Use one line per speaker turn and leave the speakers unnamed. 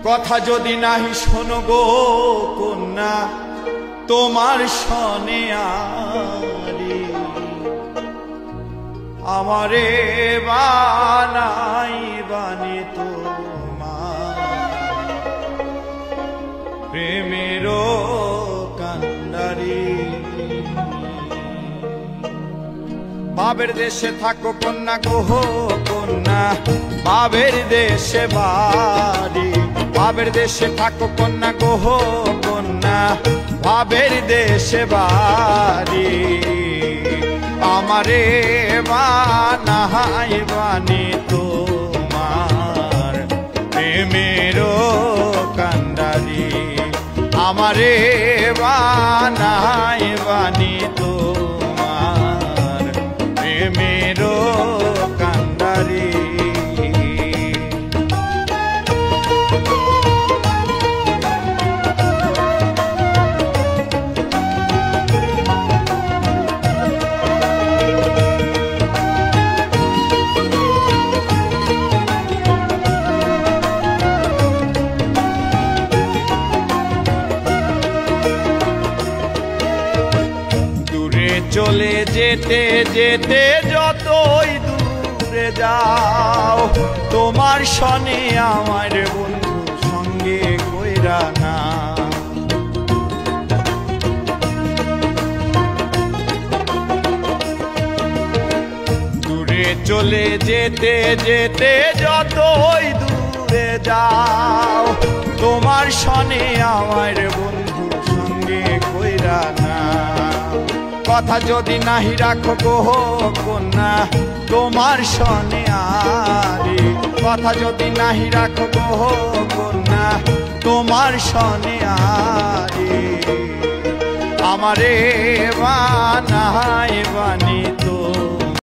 কথা যদি নাহি শোনো গো কন্যা তোমার শনে আরি আমারে বানাই বানি তোমার প্রেমের কান্ডারি বাবের দেশে থাকো কন্যা গো কন্যা বাবের দেশে বাড়ি বাবের দেশে থাকো কন্যা গো কন্যা বাবের দেশে বাড়ি আমারে বানাই বানি তোমার প্রেমের কান্ডারি আমারে বানাই বানি তোমার প্রেমের কান্ডারি চলে যেতে যেতে যতই দূরে যাও তোমার শনে আমার বন্ধু সঙ্গে কইরা না দূরে চলে যেতে যেতে যতই দূরে যাও তোমার শনে আমার বন্ধু সঙ্গে কইরা না কথা যদি নাহি রাখো গো কন্যা তোমার শনে আরি কথা যদি নাহি রাখো গো কন্যা তোমার শনে আরি আমারে